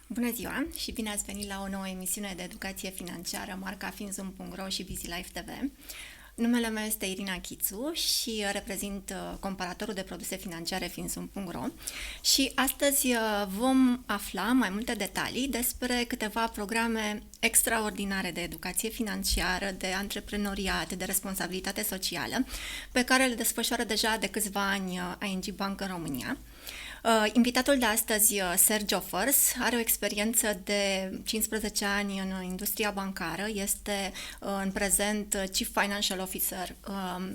Bună ziua și bine ați venit la o nouă emisiune de educație financiară, marca FinZoom.ro și BiziLive TV. Numele meu este Irina Chitu și reprezint comparatorul de produse financiare FinZoom.ro și astăzi vom afla mai multe detalii despre câteva programe extraordinare de educație financiară, de antreprenoriat, de responsabilitate socială, pe care le desfășoară deja de câțiva ani ING Bank în România. Invitatul de astăzi, Serge, are o experiență de 15 ani în industria bancară, este în prezent Chief Financial Officer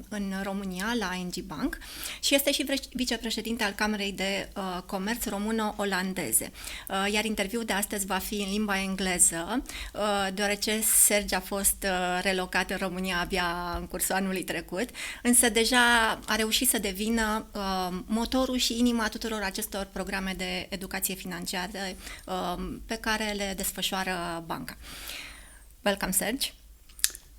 în România la ING Bank și este și vicepreședinte al Camerei de Comerț româno-olandeze. Iar interviul de astăzi va fi în limba engleză, deoarece Serge a fost relocat în România abia în cursul anului trecut, însă deja a reușit să devină motorul și inima tuturor acestor programe de educație financiară pe care le desfășoară banca. Welcome, Serge.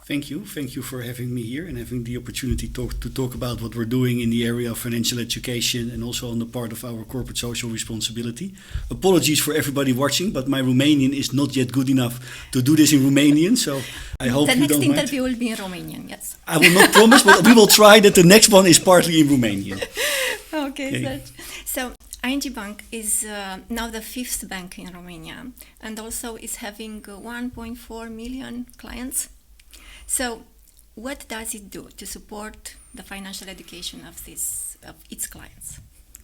Thank you for having me here and having the opportunity to talk about what we're doing in the area of financial education and also on the part of our corporate social responsibility. Apologies for everybody watching, but my Romanian is not yet good enough to do this in Romanian, so I hope you don't mind. The next interview will be in Romanian, yes. I will not promise, but we will try that the next one is partly in Romanian. Okay, Serge. So, ING Bank is now the fifth bank in Romania and also is having 1.4 million clients. So, what does it do to support the financial education of its clients?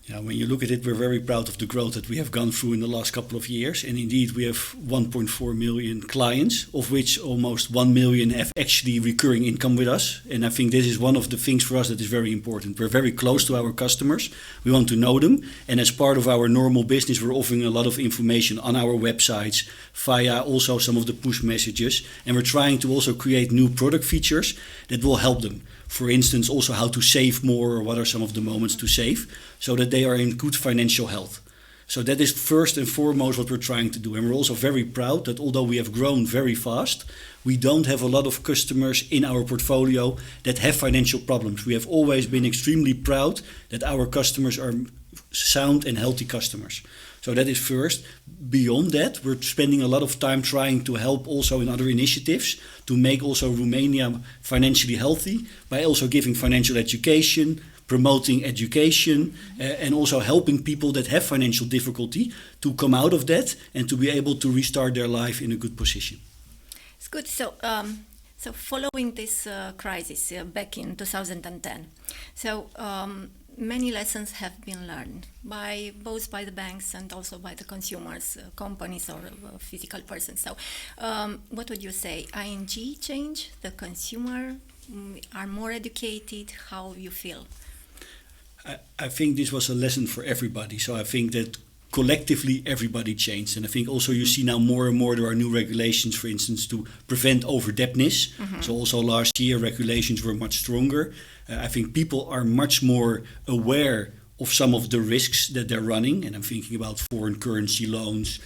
Yeah, when you look at it, we're very proud of the growth that we have gone through in the last couple of years. And indeed, we have 1.4 million clients, of which almost 1 million have actually recurring income with us. And I think this is one of the things for us that is very important. We're very close to our customers. We want to know them. And as part of our normal business, we're offering a lot of information on our websites via also some of the push messages. And we're trying to also create new product features that will help them. For instance, also how to save more or what are some of the moments to save so that they are in good financial health. So that is first and foremost what we're trying to do. And we're also very proud that although we have grown very fast, we don't have a lot of customers in our portfolio that have financial problems. We have always been extremely proud that our customers are sound and healthy customers. So that is first. Beyond that, we're spending a lot of time trying to help also in other initiatives to make also Romania financially healthy by also giving financial education, promoting education, and also helping people that have financial difficulty to come out of that and to be able to restart their life in a good position. It's good. So following this crisis back in 2010, many lessons have been learned by both by the banks and also by the consumers, companies or physical persons. So, what would you say? ING changed, the consumer are more educated. How you feel? I think this was a lesson for everybody. So I think that collectively everybody changed, and I think also you see now more and more there are new regulations, for instance, to prevent overdebtness. So also last year regulations were much stronger. I think people are much more aware of some of the risks that they're running, and I'm thinking about foreign currency loans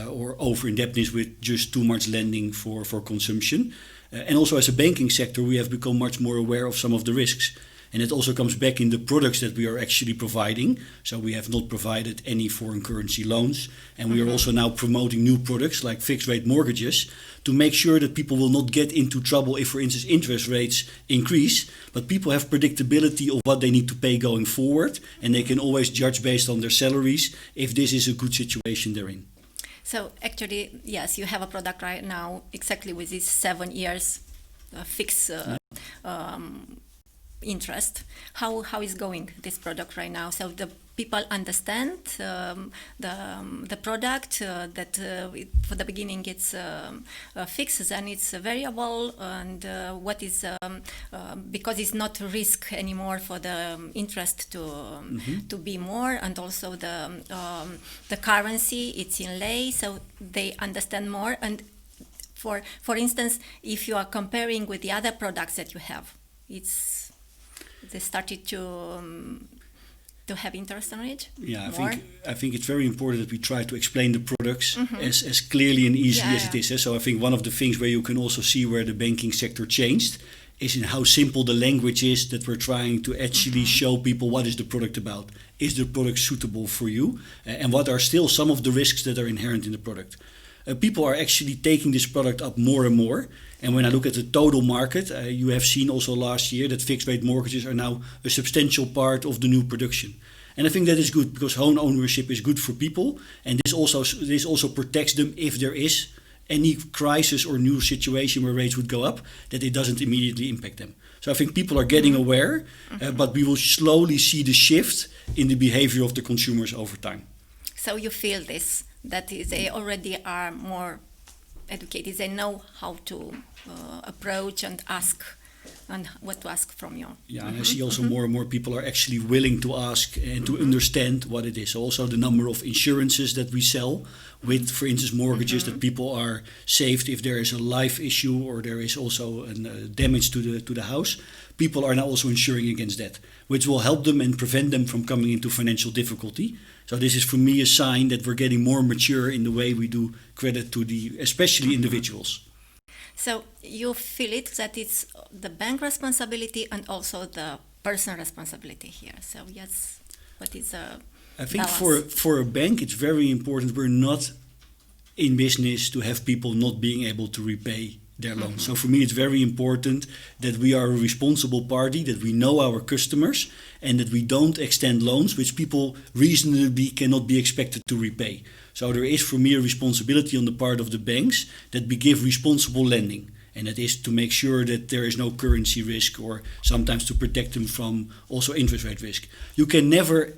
or over-indebtedness with just too much lending for consumption. And also as a banking sector, we have become much more aware of some of the risks. And it also comes back in the products that we are actually providing. So we have not provided any foreign currency loans. And we are also now promoting new products like fixed rate mortgages to make sure that people will not get into trouble if, for instance, interest rates increase. But people have predictability of what they need to pay going forward. And they can always judge based on their salaries if this is a good situation they're in. So actually, yes, you have a product right now exactly with these 7 years fixed interest. How is going this product right now? So the people understand the product that for the beginning it's fixed, then it's variable, and what is because it's not risk anymore for the interest to be more, and also the currency it's in lei, so they understand more. And for instance, if you are comparing with the other products that you have, they started to have interest on it. Yeah, I think it's very important that we try to explain the products as clearly and easily as it is. So I think one of the things where you can also see where the banking sector changed is in how simple the language is that we're trying to actually show people what is the product about. Is the product suitable for you? And what are still some of the risks that are inherent in the product? People are actually taking this product up more and more. And when I look at the total market, you have seen also last year that fixed rate mortgages are now a substantial part of the new production. And I think that is good because home ownership is good for people. And this also protects them if there is any crisis or new situation where rates would go up, that it doesn't immediately impact them. So I think people are getting aware, but we will slowly see the shift in the behavior of the consumers over time. So you feel this, that they already are more educated, they know how to approach and ask, and what to ask from you. Yeah, and I see also more and more people are actually willing to ask and to understand what it is. So also the number of insurances that we sell with, for instance, mortgages that people are saved if there is a life issue or there is also a damage to the house. People are now also insuring against that, which will help them and prevent them from coming into financial difficulty. So this is for me a sign that we're getting more mature in the way we do credit to especially individuals. So you feel it that it's the bank responsibility and also the personal responsibility here. So yes, what is I think for a bank it's very important. We're not in business to have people not being able to repay their loans. So for me it's very important that we are a responsible party, that we know our customers and that we don't extend loans which people reasonably cannot be expected to repay. So there is for me a responsibility on the part of the banks that we give responsible lending. And that is to make sure that there is no currency risk or sometimes to protect them from also interest rate risk. You can never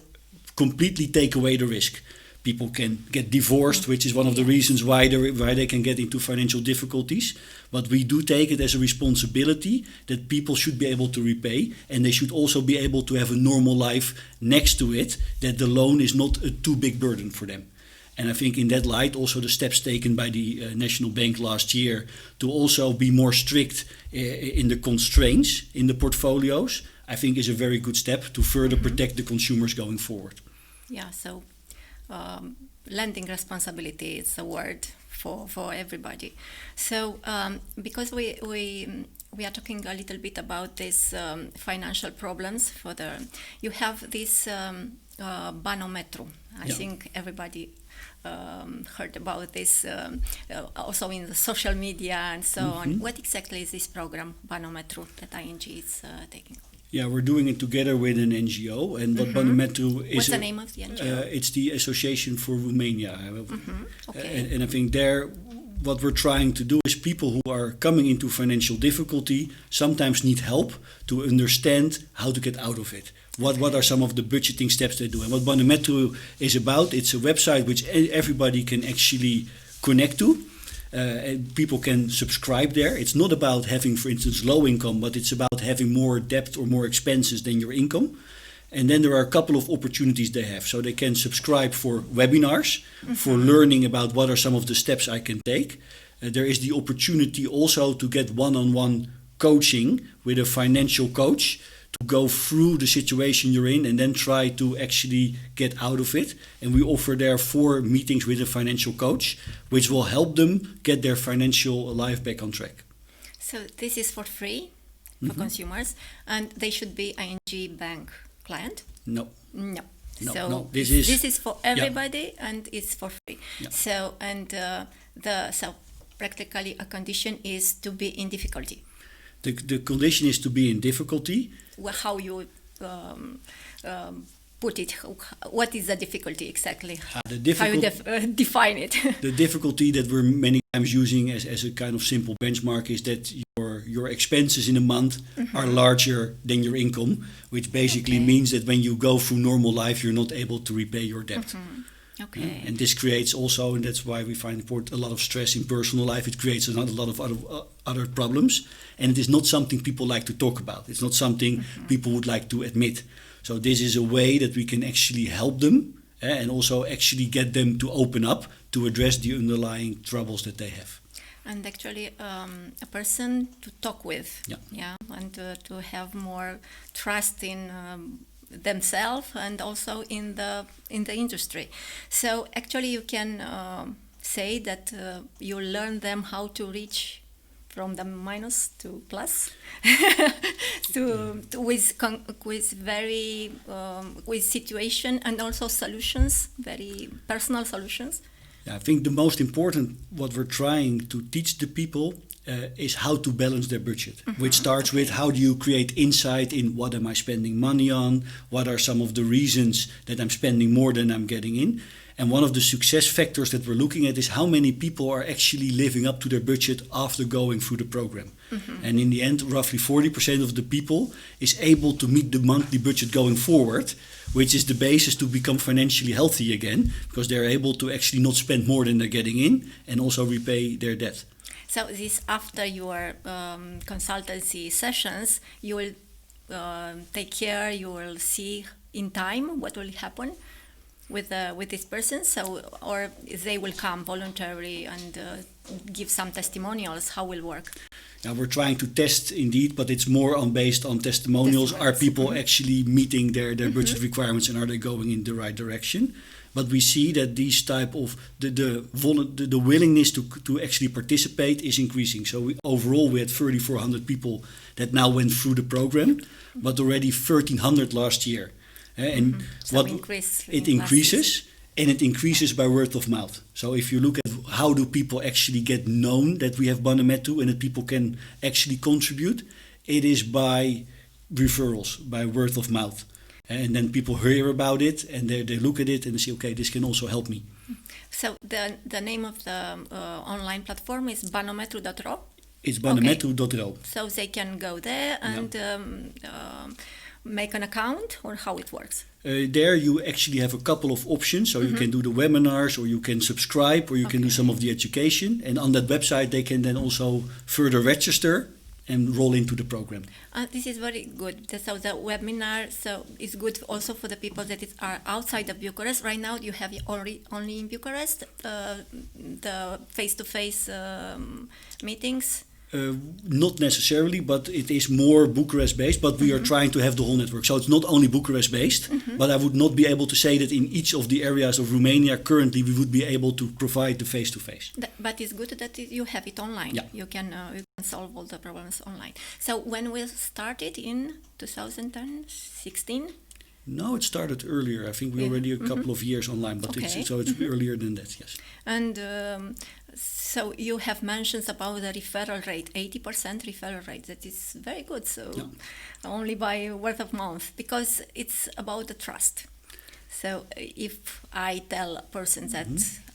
completely take away the risk. People can get divorced, which is one of the reasons why they can get into financial difficulties. But we do take it as a responsibility that people should be able to repay, and they should also be able to have a normal life next to it, that the loan is not a too big burden for them. And I think in that light, also the steps taken by the National Bank last year to also be more strict in the constraints in the portfolios, I think is a very good step to further protect the consumers going forward. Yeah, so lending responsibility is a word for everybody. So because we are talking a little bit about these financial problems you have this banometru. I think everybody heard about this also in the social media and so on. What exactly is this program Banometru that ING is taking? Yeah, we're doing it together with an NGO, and what Banometru is. What's the name of the NGO? It's the Association for Romania. Okay. And I think there, what we're trying to do is people who are coming into financial difficulty sometimes need help to understand how to get out of it. What are some of the budgeting steps they do? And what Banometru is about, it's a website which everybody can actually connect to. And people can subscribe there. It's not about having, for instance, low income, but it's about having more debt or more expenses than your income. And then there are a couple of opportunities they have. So they can subscribe for webinars, for learning about what are some of the steps I can take. There is the opportunity also to get one-on-one coaching with a financial coach to go through the situation you're in and then try to actually get out of it. And we offer there 4 meetings with a financial coach, which will help them get their financial life back on track. So this is for free for consumers, and they should be ING Bank client? No. So this is for everybody, and it's for free. Yeah. So so practically a condition is to be in difficulty. The condition is to be in difficulty. How you put it? What is the difficulty exactly? How you define it? The difficulty that we're many times using as a kind of simple benchmark is that your expenses in a month are larger than your income, which basically means that when you go through normal life, you're not able to repay your debt. Okay. And this creates also, and that's why we find important, a lot of stress in personal life. It creates a lot of other problems, and it is not something people like to talk about. It's not something people would like to admit. So this is a way that we can actually help them and also actually get them to open up to address the underlying troubles that they have. And actually a person to talk with, and to have more trust in themselves and also in the industry. So actually you can say that you learn them how to reach from the minus to plus, with very with situation and also solutions, very personal solutions. Yeah, I think the most important what we're trying to teach the people is how to balance their budget, which starts with how do you create insight in what am I spending money on, what are some of the reasons that I'm spending more than I'm getting in. And one of the success factors that we're looking at is how many people are actually living up to their budget after going through the program. And in the end, roughly 40% of the people is able to meet the monthly budget going forward, which is the basis to become financially healthy again, because they're able to actually not spend more than they're getting in and also repay their debt. So this after your consultancy sessions, you will take care, you will see in time what will happen with this person, so or they will come voluntarily and give some testimonials. How will work? Now we're trying to test indeed, but it's more based on testimonials. Are people actually meeting their budget requirements and are they going in the right direction? But we see that these type of the willingness to actually participate is increasing. So overall we had 3,400 people that now went through the program, but already 1,300 last year. And so it increases, and it increases by word of mouth. So if you look at how do people actually get known that we have Banometu and that people can actually contribute, it is by referrals, by word of mouth. And then people hear about it and they look at it and they say, okay, this can also help me. So the name of the online platform is banometu.ro? It's banometu.ro. So they can go there and make an account, or how it works? There you actually have a couple of options. So you can do the webinars, or you can subscribe, or you can do some of the education. And on that website they can then also further register and roll into the program. This is very good. So the webinar is good also for the people that are outside of Bucharest. Right now you have only in Bucharest the face-to-face meetings. Not necessarily, but it is more Bucharest-based, but we are trying to have the whole network. So it's not only Bucharest-based, but I would not be able to say that in each of the areas of Romania currently we would be able to provide the face-to-face. But it's good that you have it online. Yeah. You can solve all the problems online. So when we started in 2016? No, it started earlier. I think we're already a couple of years online, but it's earlier than that, yes. And so you have mentioned about the referral rate, 80% referral rate. That is very good. So only by word of mouth, because it's about the trust. So if I tell a person that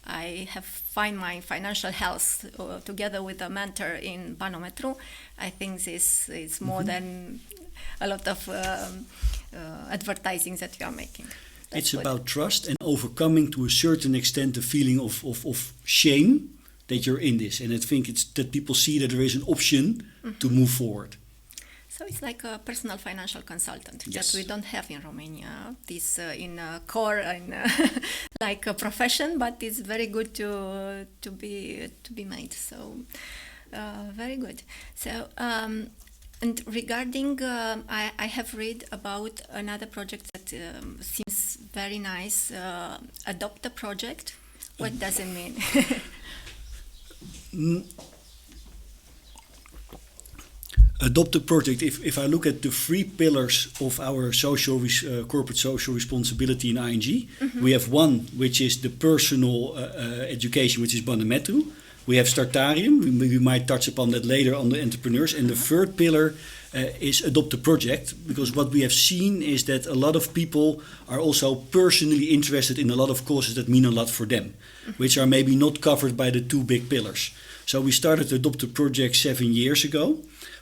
I have find my financial health together with a mentor in Banometu, I think this is more than a lot of advertising that you are making. It's good. About trust and overcoming to a certain extent the feeling of shame that you're in this. And I think it's that people see that there is an option to move forward. So it's like a personal financial consultant Yes. that we don't have in Romania. This in core and like a profession, but it's very good to be made. So very good. So and regarding, I have read about another project that seems very nice. Adopt a project. What does it mean? Adopt a project. If I look at the 3 pillars of our corporate social responsibility in ING, we have one which is the personal education, which is Banometu. We have Startarium. We might touch upon that later on the entrepreneurs. And the third pillar is adopt a project, because what we have seen is that a lot of people are also personally interested in a lot of causes that mean a lot for them, which are maybe not covered by the 2 big pillars. So we started to adopt a project 7 years ago,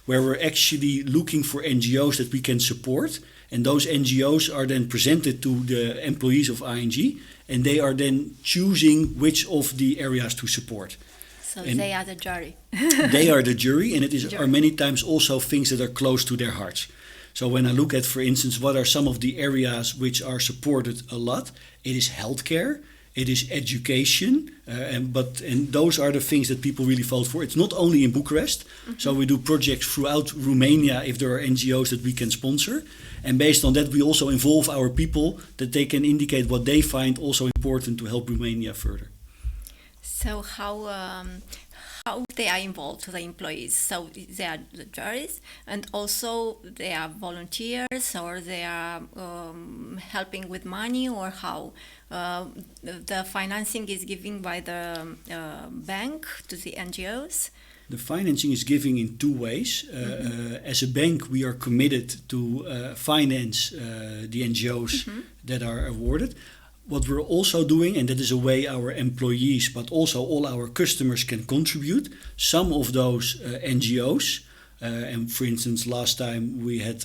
where we're actually looking for NGOs that we can support. And those NGOs are then presented to the employees of ING, and they are then choosing which of the areas to support. So and they are the jury. They are the jury, and it are many times also things that are close to their hearts. So when I look at, for instance, what are some of the areas which are supported a lot, it is healthcare, it is education, and those are the things that people really vote for. It's not only in Bucharest, so we do projects throughout Romania if there are NGOs that we can sponsor. And based on that, we also involve our people that they can indicate what they find also important to help Romania further. So how they are involved, the employees. So they are the judges, and also they are volunteers, or they are helping with money, or how the financing is given by the bank to the NGOs. The financing is given in two ways. As a bank, we are committed to finance the NGOs that are awarded. What we're also doing, and that is a way our employees, but also all our customers can contribute, some of those NGOs. And for instance, last time we had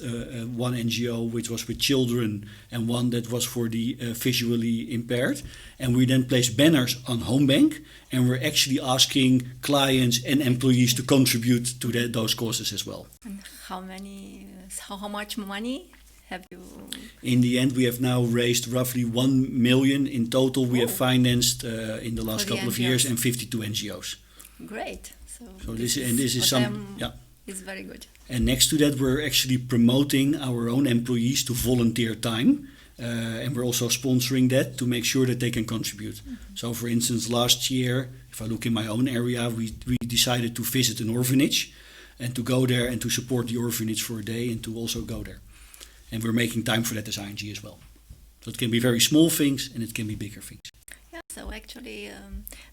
one NGO which was with children and one that was for the visually impaired. And we then place banners on Homebank, and we're actually asking clients and employees to contribute to those causes as well. And how much money have you? In the end, we have now raised roughly 1 million in total. We have financed in the last couple of years, and 52 NGOs. Great. So this is some, yeah. It's very good. And next to that, we're actually promoting our own employees to volunteer time. And we're also sponsoring that to make sure that they can contribute. So for instance, last year, if I look in my own area, we decided to visit an orphanage and to go there and to support the orphanage for a day and to also go there. And we're making time for that as ING as well. So it can be very small things and it can be bigger things. Yeah, so actually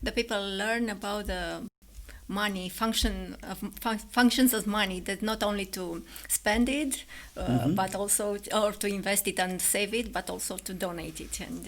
the people learn about the money, functions of money, that not only to spend it, but also or to invest it and save it, but also to donate it, and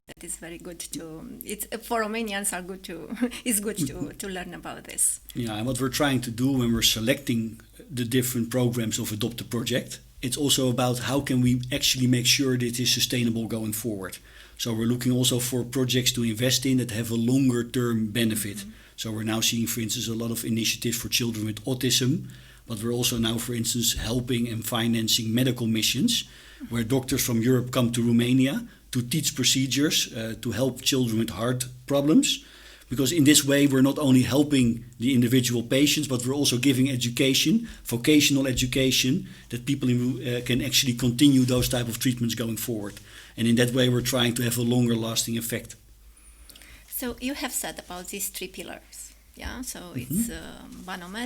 that is very good to. It's for Romanians are good to. It's good to learn about this. Yeah, and what we're trying to do when we're selecting the different programs of Adopt a Project, it's also about how can we actually make sure that it is sustainable going forward. So we're looking also for projects to invest in that have a longer term benefit. So we're now seeing, for instance, a lot of initiatives for children with autism, but we're also now, for instance, helping and financing medical missions where doctors from Europe come to Romania to teach procedures to help children with heart problems. Because in this way, we're not only helping the individual patients, but we're also giving education, vocational education, that people can actually continue those type of treatments going forward. And in that way, we're trying to have a longer lasting effect. So you have said about these three pillars, yeah? So it's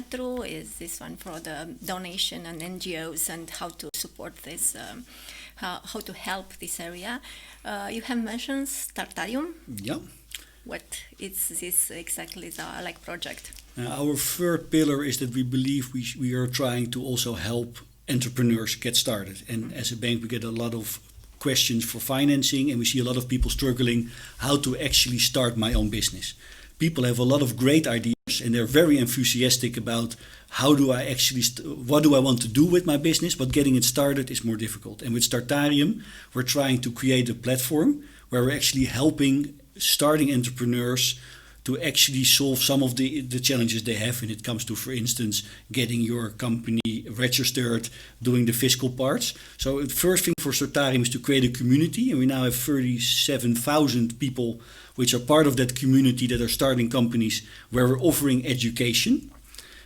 pentru is this one for the donation and NGOs and how to support this, how to help this area. You have mentioned Startarium. Yeah. What is this exactly the project? Our third pillar is that we believe we are trying to also help entrepreneurs get started. And as a bank, we get a lot of questions for financing, and we see a lot of people struggling how to actually start my own business. People have a lot of great ideas and they're very enthusiastic about how do I actually, what do I want to do with my business, but getting it started is more difficult. And with Startarium, we're trying to create a platform where we're actually helping starting entrepreneurs to actually solve some of the challenges they have when it comes to, for instance, getting your company registered, doing the fiscal parts. So the first thing for Startarium is to create a community, and we now have 37,000 people which are part of that community that are starting companies where we're offering education.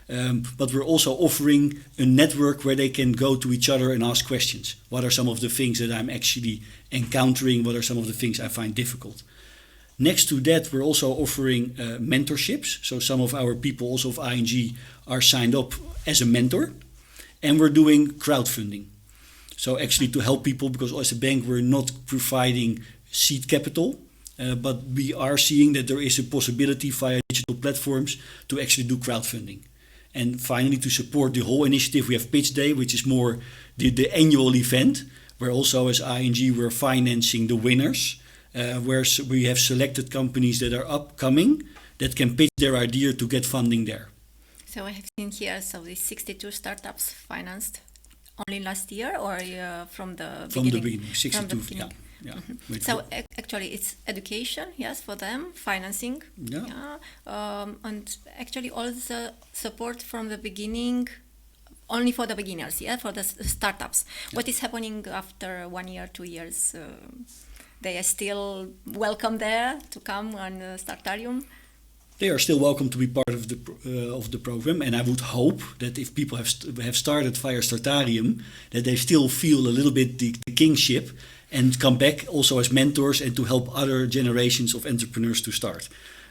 But we're also offering a network where they can go to each other and ask questions. What are some of the things that I'm actually encountering? What are some of the things I find difficult? Next to that, we're also offering mentorships. So some of our people also of ING are signed up as a mentor. And we're doing crowdfunding. So actually to help people, because as a bank, we're not providing seed capital. But we are seeing that there is a possibility via digital platforms to actually do crowdfunding. And finally, to support the whole initiative, we have Pitch Day, which is more the annual event, where also as ING we're financing the winners, where we have selected companies that are upcoming that can pitch their idea to get funding there. So I have seen here, so the 62 startups financed only last year, or from the beginning? From the beginning, 62, from the beginning. yeah. Mm-hmm. So actually it's education, yes, for them, financing, and actually all the support from the beginning, only for the beginners, yeah, for the startups. Yeah. What is happening after 1 year, 2 years? They are still welcome there to come on Startarium? They are still welcome to be part of the program, and I would hope that if people have started via Startarium, that they still feel a little bit the kingship and come back also as mentors and to help other generations of entrepreneurs to start.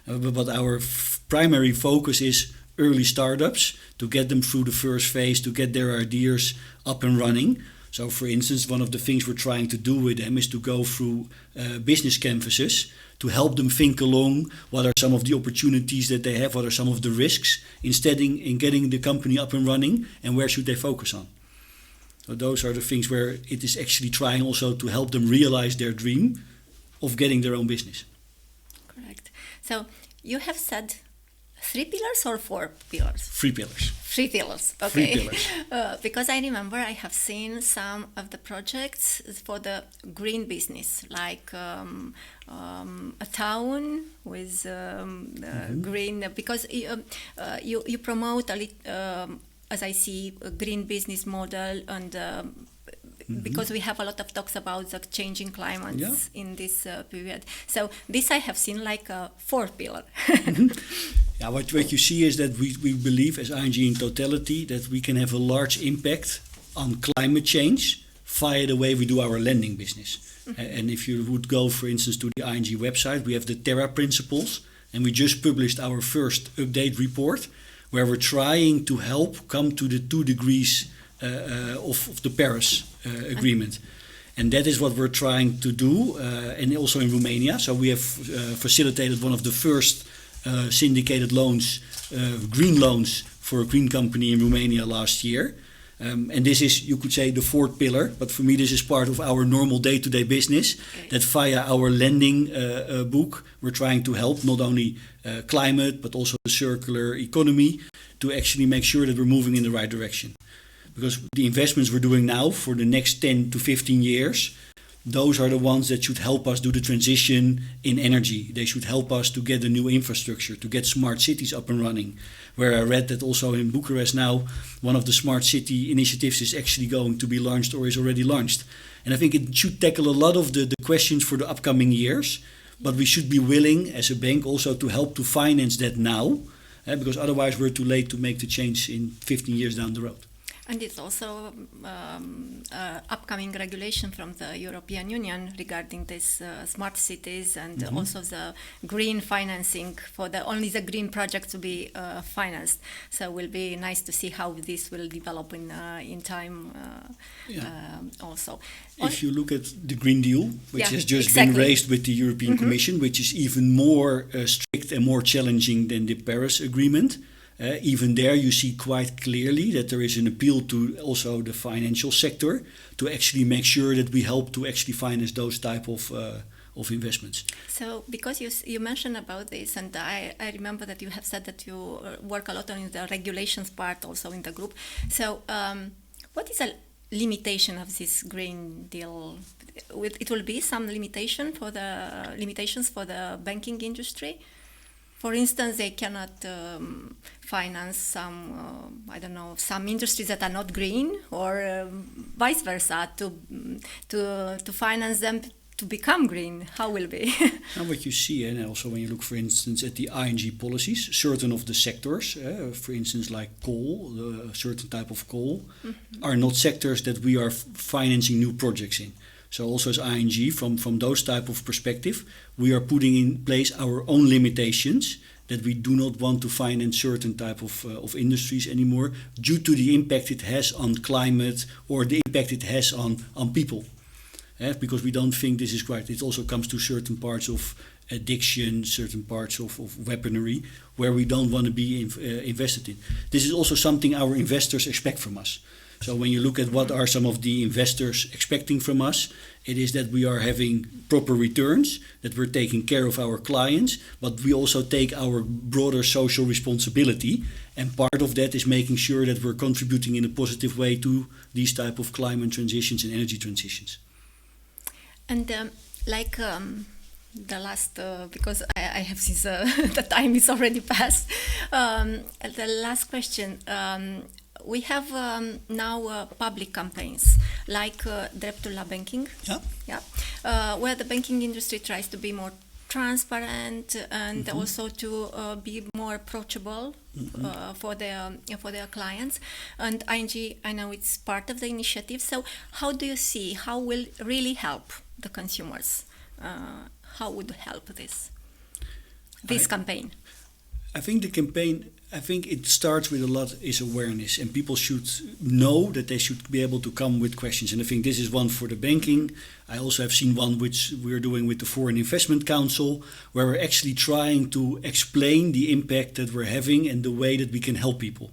But our primary focus is early startups, to get them through the first phase, to get their ideas up and running. So, for instance, one of the things we're trying to do with them is to go through business canvases to help them think along what are some of the opportunities that they have, what are some of the risks, instead in getting the company up and running, and where should they focus on. So those are the things where it is actually trying also to help them realize their dream of getting their own business. Correct. So you have said 3 pillars or 4 pillars? 3 pillars. 3 pillars, okay. 3 pillars. Because I remember I have seen some of the projects for the green business, like a town with green, because you promote, as I see, a green business model, and because we have a lot of talks about the changing climates in this period. So this I have seen like a 4th pillar. Yeah, what you see is that we believe as ING in totality that we can have a large impact on climate change via the way we do our lending business. And if you would go, for instance, to the ING website, we have the Terra principles, and we just published our first update report where we're trying to help come to the 2 degrees of the Paris Agreement. And that is what we're trying to do, and also in Romania. So we have facilitated one of the first syndicated loans, green loans for a green company in Romania last year. And this is, you could say, the 4th pillar, but for me this is part of our normal day-to-day business, that via our lending book we're trying to help not only climate but also the circular economy to actually make sure that we're moving in the right direction. Because the investments we're doing now for the next 10 to 15 years, those are the ones that should help us do the transition in energy. They should help us to get a new infrastructure, to get smart cities up and running. Where I read that also in Bucharest now, one of the smart city initiatives is actually going to be launched or is already launched. And I think it should tackle a lot of the questions for the upcoming years, but we should be willing as a bank also to help to finance that now, because otherwise we're too late to make the change in 15 years down the road. And it's also upcoming regulation from the European Union regarding this smart cities and also the green financing for only the green projects to be financed. So it will be nice to see how this will develop in time also. If you look at the Green Deal, which has just been raised with the European Commission, which is even more strict and more challenging than the Paris Agreement, even there you see quite clearly that there is an appeal to also the financial sector to actually make sure that we help to actually finance those type of investments. So because you mentioned about this, and I remember that you have said that you work a lot on the regulations part also in the group. So what is a limitation of this Green Deal? It will be some limitations for the banking industry. For instance, they cannot finance some, some industries that are not green, or vice versa, to finance them to become green. How will be? Now what you see, and also when you look, for instance, at the ING policies, certain of the sectors, for instance, like coal, a certain type of coal, are not sectors that we are financing new projects in. So also as ING, from those type of perspective, we are putting in place our own limitations that we do not want to finance certain type of industries anymore due to the impact it has on climate or the impact it has on people. Because we don't think this is right. It also comes to certain parts of addiction, certain parts of weaponry, where we don't want to be invested in. This is also something our investors expect from us. So when you look at what are some of the investors expecting from us, it is that we are having proper returns, that we're taking care of our clients, but we also take our broader social responsibility. And part of that is making sure that we're contributing in a positive way to these type of climate transitions and energy transitions. And the last, because I have since the time is already passed, the last question. We have now public campaigns like Dreptul la Banking, where the banking industry tries to be more transparent and also to be more approachable for their clients. And ING, I know it's part of the initiative. So how do you see how will really help the consumers? How would help this campaign? I think the campaign I think it starts with a lot is awareness, and people should know that they should be able to come with questions. And I think this is one for the banking. I also have seen one which we're doing with the Foreign Investment Council, where we're actually trying to explain the impact that we're having and the way that we can help people.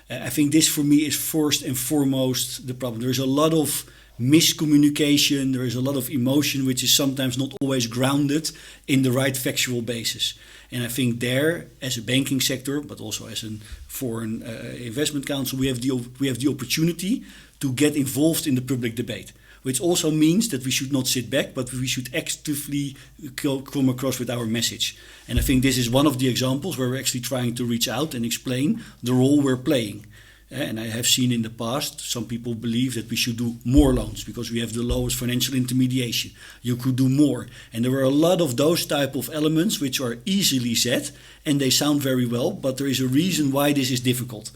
I think this for me is first and foremost the problem. There's a lot of miscommunication, there is a lot of emotion which is sometimes not always grounded in the right factual basis. And I think there, as a banking sector, but also as a foreign investment council, we have the opportunity to get involved in the public debate, which also means that we should not sit back, but we should actively come across with our message. And I think this is one of the examples where we're actually trying to reach out and explain the role we're playing. And I have seen in the past, some people believe that we should do more loans because we have the lowest financial intermediation. You could do more. And there were a lot of those type of elements which are easily said and they sound very well, but there is a reason why this is difficult.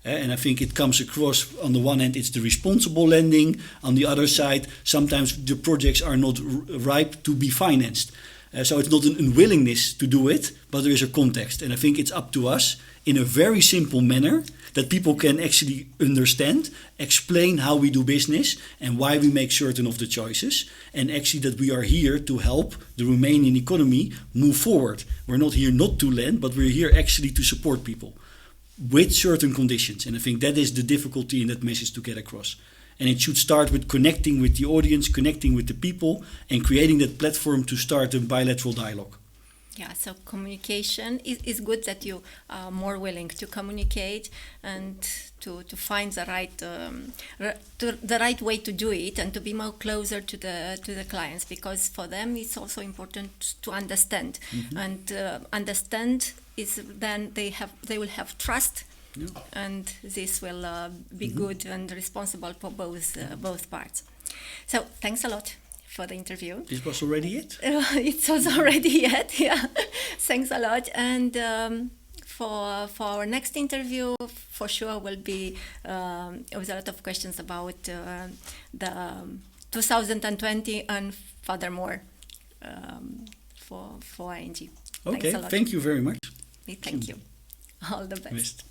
And I think it comes across, on the one hand, it's the responsible lending. On the other side, sometimes the projects are not ripe to be financed. So it's not an unwillingness to do it, but there is a context. And I think it's up to us, in a very simple manner, that people can actually understand, explain how we do business and why we make certain of the choices, and actually that we are here to help the Romanian economy move forward. We're not here not to lend, but we're here actually to support people with certain conditions. And I think that is the difficulty in that message to get across. And it should start with connecting with the audience, connecting with the people, and creating that platform to start a bilateral dialogue. Yeah, so communication is good, that you are more willing to communicate and to find the right way to do it, and to be more closer to the clients, because for them it's also important to understand. Mm-hmm. And understand is then they will have trust. Yeah. And this will be mm-hmm. good and responsible for both parts. So thanks a lot for the interview. This was already it? It was already it, yeah. Thanks a lot. And for our next interview, for sure will be with a lot of questions about the 2020 and furthermore for ING. Okay, thank you very much. Thank you. All the best.